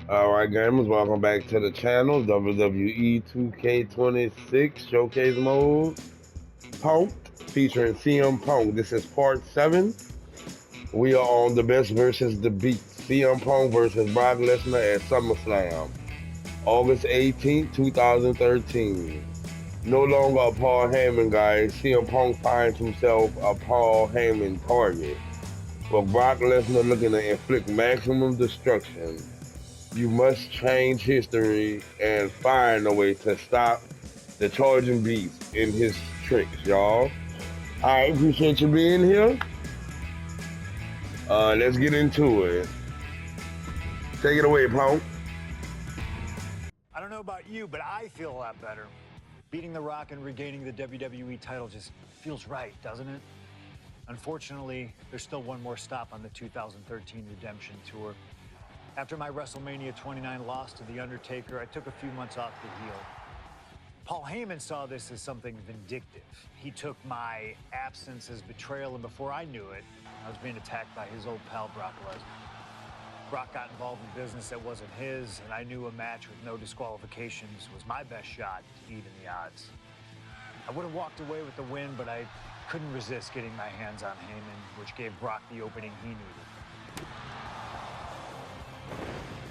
Alright gamers, welcome back to the channel, WWE 2K26 Showcase Mode, Punk, featuring CM Punk. This is part 7. We are on the best versus the Beast. CM Punk versus Brock Lesnar at Summerslam, August 18th, 2013. No longer a Paul Heyman guy, CM Punk finds himself a Paul Heyman target, with Brock Lesnar looking to inflict maximum destruction. You must change history and find a way to stop the charging beast in his tricks, y'all. I appreciate you being here. Let's get into it. Take it away, Punk. I don't know about you, but I feel a lot better. Beating The Rock and regaining the WWE title just feels right, doesn't it? Unfortunately, there's still one more stop on the 2013 Redemption Tour. After my WrestleMania 29 loss to The Undertaker, I took a few months off to heal. Paul Heyman saw this as something vindictive. He took my absence as betrayal, and before I knew it, I was being attacked by his old pal, Brock Lesnar. Brock got involved in business that wasn't his, and I knew a match with no disqualifications was my best shot to even the odds. I would have walked away with the win, but I couldn't resist getting my hands on Heyman, which gave Brock the opening he needed.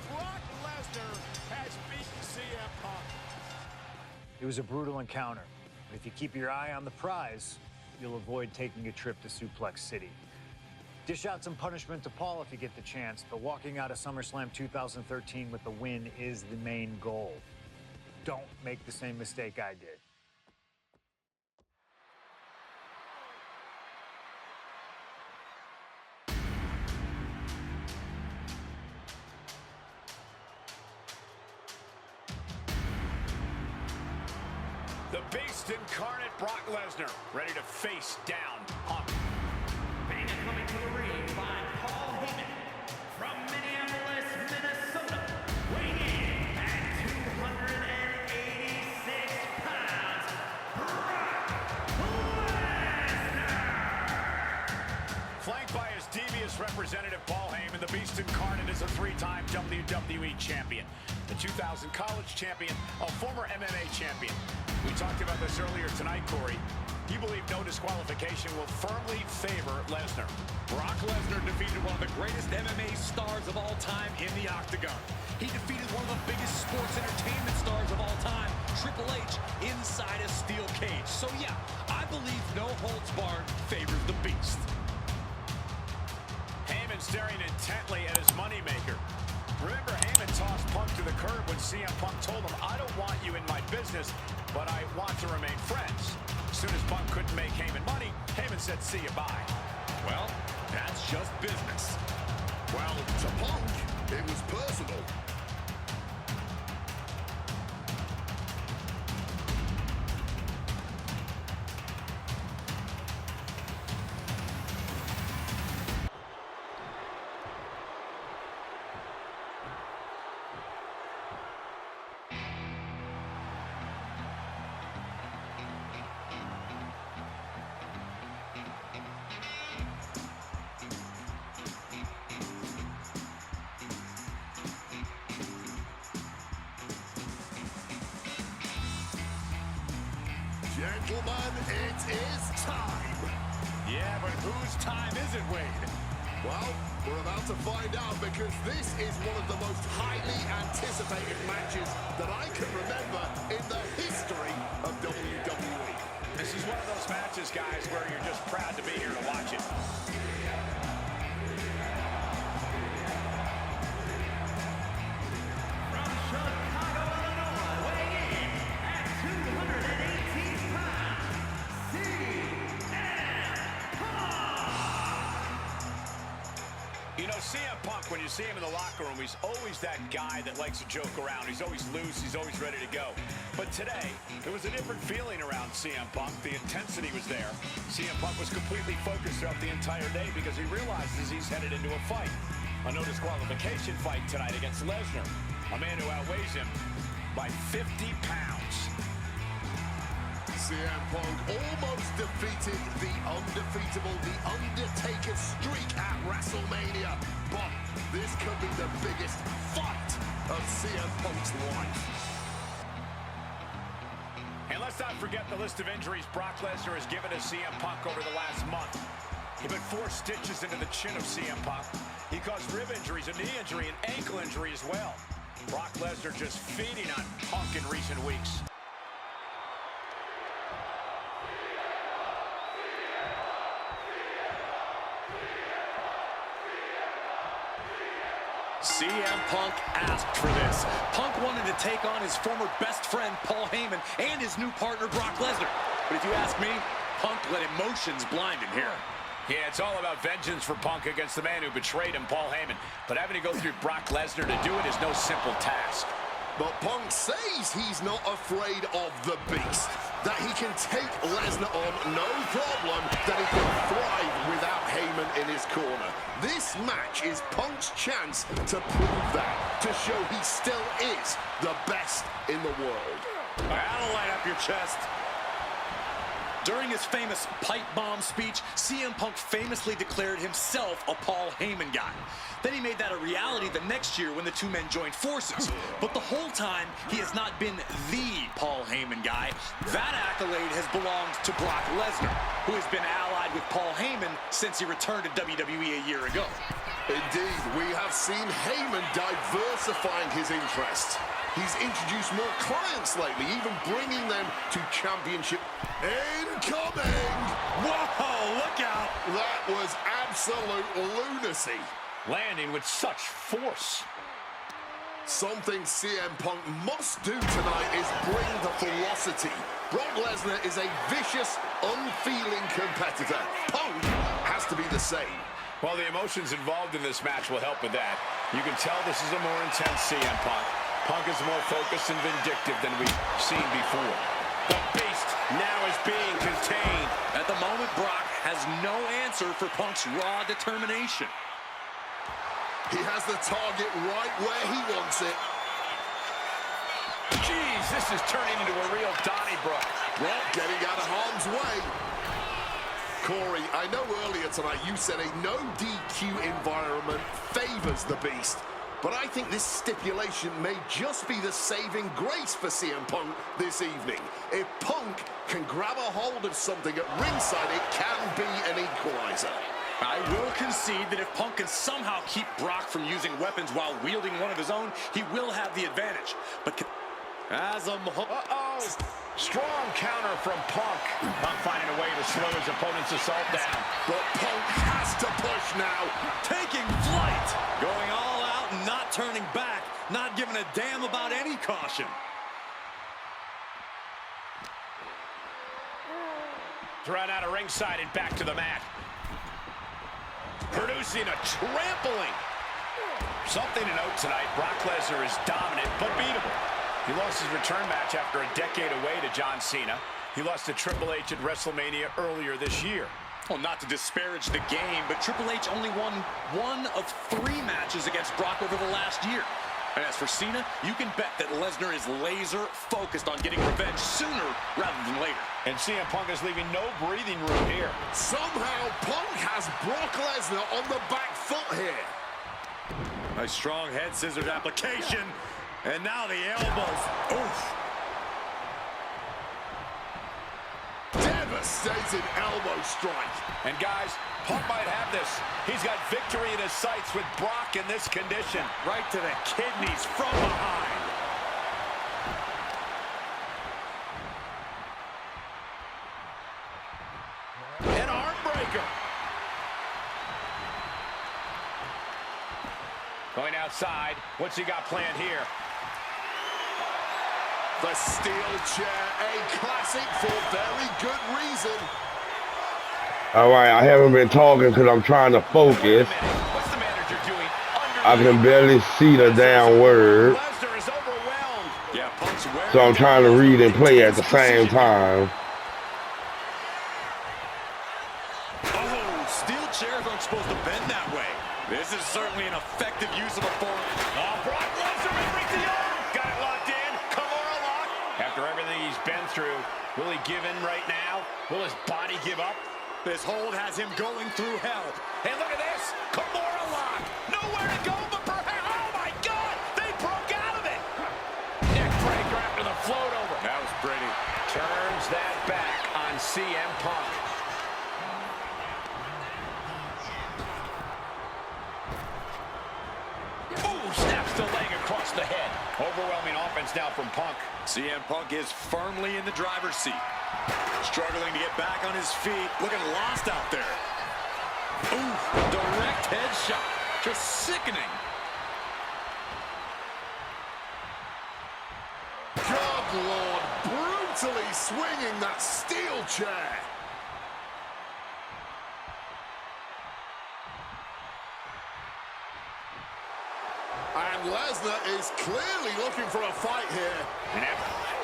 Brock Lesnar has beaten CM Punk. It was a brutal encounter, but if you keep your eye on the prize, you'll avoid taking a trip to Suplex City. Dish out some punishment to Paul if you get the chance, but walking out of SummerSlam 2013 with the win is the main goal. Don't make the same mistake I did. The Beast incarnate Brock Lesnar, ready to face down Punk. Bang coming to the ring by Paul Heyman from Minneapolis, Minnesota, weighing in at 286 pounds, Brock Lesnar. Flanked by his devious representative Paul Heyman, the Beast incarnate is a three-time WWE champion, the 2000 college champion, a former MMA champion. We talked about this earlier tonight, Corey. You believe no disqualification will firmly favor Lesnar. Brock Lesnar defeated one of the greatest MMA stars of all time in the octagon. He defeated one of the biggest sports entertainment stars of all time, Triple H, inside a steel cage. So yeah, I believe no holds barred favors the Beast. Heyman staring intently at his moneymaker. Remember, Heyman tossed Punk to the curb when CM Punk told him, "I don't want you in my business, but I want to remain friends." As soon as Punk couldn't make Heyman money, Heyman said, "See you, bye." Well, that's just business. Well, to Punk, it was personal. Gentlemen, it is time. Yeah, but whose time is it, Wade? Well, we're about to find out because this is one of the most highly anticipated matches that I can remember in the history of WWE. This is one of those matches, guys, where you're just proud to be here to watch it. From Chicago, Illinois, weighing in at 218 pounds, CM Punk. You know, CM Punk, when you see him in the locker room, he's always that guy that likes to joke around. He's always loose. He's always ready to go. But today, there was a different feeling around CM Punk. The intensity was there. CM Punk was completely focused throughout the entire day because he realizes he's headed into a fight. A no disqualification fight tonight against Lesnar, a man who outweighs him by 50 pounds. CM Punk almost defeated the undefeatable, the Undertaker streak at WrestleMania. But this could be the biggest fight of CM Punk's life. And let's not forget the list of injuries Brock Lesnar has given to CM Punk over the last month. He put 4 stitches into the chin of CM Punk. He caused rib injuries, a knee injury, an ankle injury as well. Brock Lesnar just feeding on Punk in recent weeks. CM Punk asked for this. Punk wanted to take on his former best friend, Paul Heyman, and his new partner, Brock Lesnar. But if you ask me, Punk let emotions blind him here. Yeah, it's all about vengeance for Punk against the man who betrayed him, Paul Heyman. But having to go through Brock Lesnar to do it is no simple task. But Punk says he's not afraid of the beast, that he can take Lesnar on no problem, that he can thrive without Heyman in his corner. This match is Punk's chance to prove that, to show he still is the best in the world. That'll light up your chest. During his famous pipe bomb speech, CM Punk famously declared himself a Paul Heyman guy. Then he made that a reality the next year when the two men joined forces. But the whole time, he has not been the Paul Heyman guy. That accolade has belonged to Brock Lesnar, who has been allied with Paul Heyman since he returned to WWE a year ago. Indeed, we have seen Heyman diversifying his interests. He's introduced more clients lately, even bringing them to championship. Incoming! Whoa, look out! That was absolute lunacy. Landing with such force. Something CM Punk must do tonight is bring the ferocity. Brock Lesnar is a vicious, unfeeling competitor. Punk has to be the same. Well, the emotions involved in this match will help with that. You can tell this is a more intense CM Punk. Punk is more focused and vindictive than we've seen before. The beast now is being contained. At the moment, Brock has no answer for Punk's raw determination. He has the target right where he wants it. Jeez, this is turning into a real Donnybrook. Well, getting out of harm's way. Corey, I know earlier tonight you said a no DQ environment favors the beast. But I think this stipulation may just be the saving grace for CM Punk this evening. If Punk can grab a hold of something at ringside, it can be an equalizer. I will concede that if Punk can somehow keep Brock from using weapons while wielding one of his own, he will have the advantage. But as a... Strong counter from Punk. Punk finding a way to slow his opponent's assault down. But Punk has to push now. Taking flight. Going all out and not turning back. Not giving a damn about any caution. Thrown out of ringside and back to the mat. Producing a trampling. Something to note tonight, Brock Lesnar is dominant but beatable. He lost his return match after a decade away to John Cena. He lost to Triple H at WrestleMania earlier this year. Well, not to disparage the game, but Triple H only won 1 of 3 matches against Brock over the last year. And as for Cena, you can bet that Lesnar is laser focused on getting revenge sooner rather than later. And CM Punk is leaving no breathing room here. Somehow Punk has Brock Lesnar on the back foot here. A strong head scissors application. And now the elbows. Oof. Devastating elbow strike. And guys, Punk might have this. He's got victory in his sights with Brock in this condition. Right to the kidneys from behind. An arm breaker. Going outside. What's he got planned here? The steel chair, a classic for very good reason. All right, I haven't been talking because I'm trying to focus. What's the manager doing? I can barely see the damn word. Lesnar is overwhelmed. Yeah, Punk's wearing. So I'm trying to read and play at the same time. Oh, steel chairs aren't supposed to bend that way. This is certainly an effective use of a fork. Oh, Brock Lesnar brings the arm. Got it locked in. Kimura lock. After everything he's been through, will he give in right now? Will his body give up? This hold has him going through hell. Hey, look at this. Kimura lock. Nowhere to go but perhaps. Oh, my God. They broke CM Punk. Ooh, snaps the leg across the head. Overwhelming offense now from Punk. CM Punk is firmly in the driver's seat. Struggling to get back on his feet. Looking lost out there. Ooh, direct headshot. Just sickening. Good Lord, brutally swinging that steel chair. And Lesnar is clearly looking for a fight here.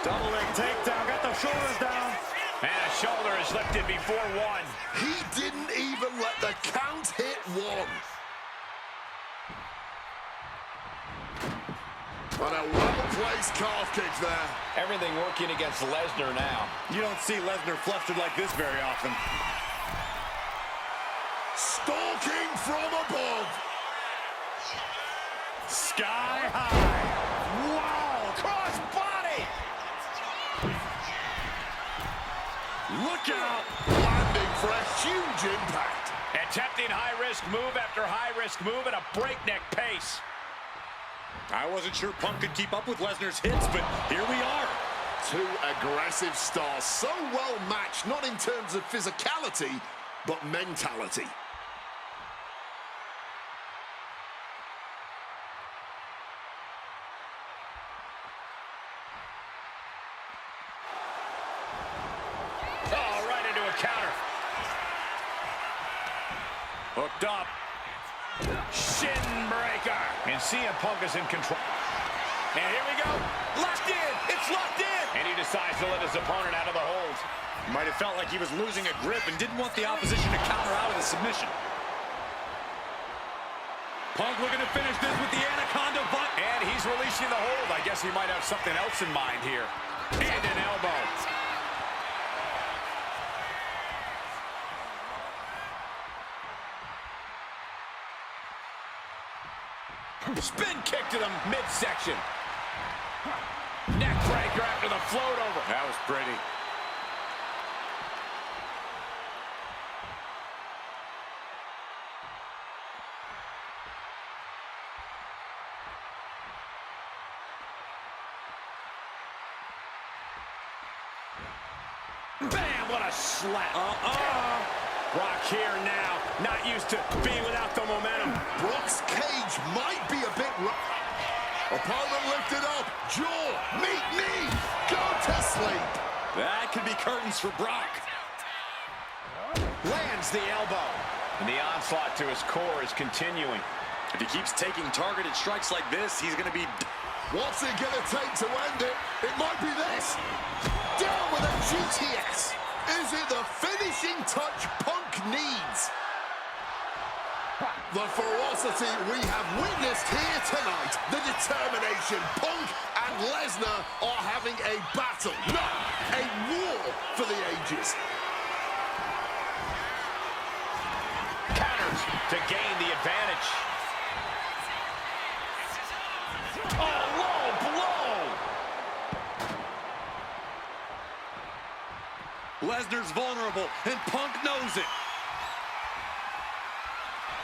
Double leg takedown, got the shoulders down. And a shoulder is lifted before one. He didn't even let the count hit one. And a well-placed calf kick there. Everything working against Lesnar now. You don't see Lesnar flustered like this very often. Stalking from above. Sky high. Wow, cross body. Look out. Landing for a huge impact. Attempting high-risk move after high-risk move at a breakneck pace. I wasn't sure Punk could keep up with Lesnar's hits, but here we are. Two aggressive stars, so well matched, not in terms of physicality, but mentality. Oh, right into a counter. Hooked up. Shin breaker. And CM Punk is in control. And here we go. Locked in. It's locked in. And he decides to let his opponent out of the hold. Might have felt like he was losing a grip and didn't want the opposition to counter out of the submission. Punk looking to finish this with the Anaconda butt. And he's releasing the hold. I guess he might have something else in mind here. And an elbow. Spin kick to the midsection. Neck breaker after the float over. That was pretty. Bam, what a slap. Brock here now, not used to being without the momentum. Brock's cage might be a bit rough. Opponent lifted up. Jaw, meet knee, go to sleep. That could be curtains for Brock. Lands the elbow. And the onslaught to his core is continuing. If he keeps taking targeted strikes like this, he's going to be... What's it going to take to end it? It might be this. Down with a GTS. Is it the finishing touch Punk needs? The ferocity we have witnessed here tonight, the determination. Punk and Lesnar are having a battle, not a war for the ages. Counters to gain the advantage. Oh, low blow! Lesnar's vulnerable, and Punk knows it.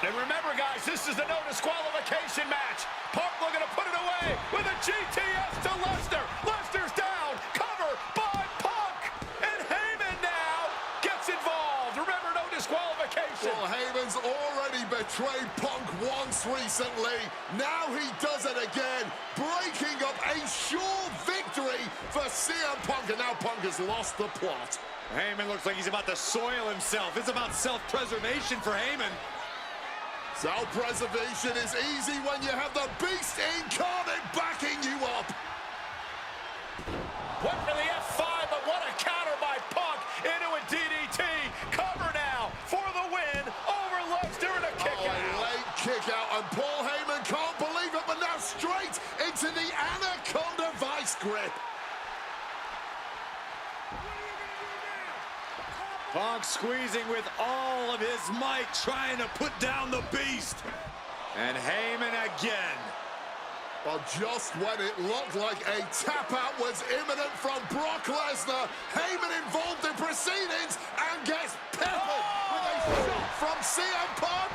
And remember, guys, this is a no disqualification match. Punk looking to put it away with a GTS to Lesnar. Lesnar's down. Cover by Punk. And Heyman now gets involved. Remember, no disqualification. Well, Heyman's already betrayed Punk once recently. Now he does it again, breaking up a sure victory for CM Punk. And now Punk has lost the plot. Heyman looks like he's about to soil himself. It's about self-preservation for Heyman. Self-preservation is easy when you have the beast incarnate backing you up. Went for the F5, but what a counter by Punk into a DDT. Cover now for the win over Lesnar and a kick out. A late kick out, and Paul Heyman can't believe it, but now straight into the Anaconda vice grip. Punk squeezing with all of his might, trying to put down the beast. And Heyman again. Well, just when it looked like a tap-out was imminent from Brock Lesnar, Heyman involved in proceedings and gets peppered with a shot from CM Punk.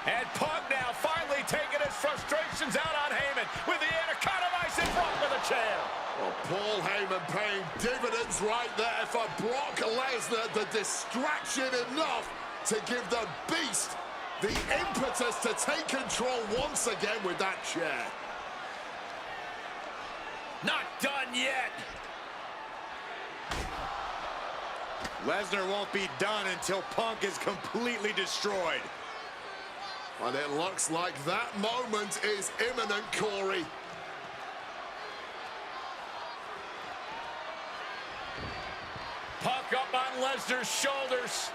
And Punk now finally taking his frustrations out on Heyman with the Anaconda Vice and Brock with a chair. Well, Paul Heyman paying dividends right there for Brock Lesnar. The distraction enough to give the Beast the impetus to take control once again with that chair. Not done yet. Lesnar won't be done until Punk is completely destroyed. And it looks like that moment is imminent, Corey. Punk up on Lesnar's shoulders.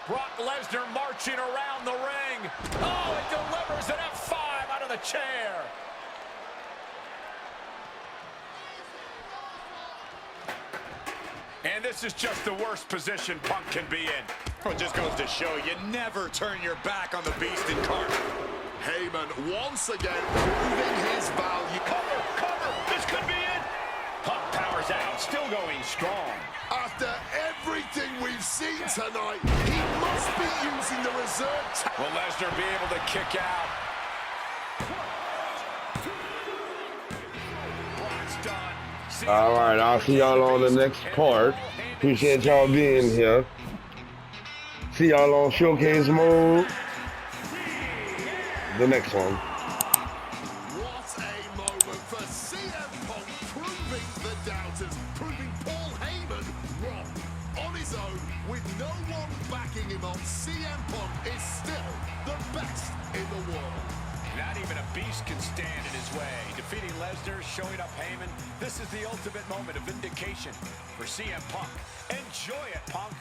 Brock Lesnar marching around the ring. Oh, it delivers an F5 out of the chair. And this is just the worst position Punk can be in. Well, it just goes to show you never turn your back on the Beast incarnate. Heyman once again proving his value. Cover, cover, this could be it. Punk powers out, still going strong. After everything we've seen tonight, he must be using the reserve. Will Lesnar be able to kick out? Brock's done. All right, I'll see y'all on the next part. Appreciate y'all being here. See y'all on Showcase Mode. The next one. What a moment for CM Punk, proving the doubters, proving Paul Heyman wrong. On his own, with no one backing him on, CM Punk is still the best in the world. Not even a Beast can stand in his way. Defeating Lesnar, showing up Heyman. This is the ultimate moment of vindication for CM Punk. Enjoy it, Punk.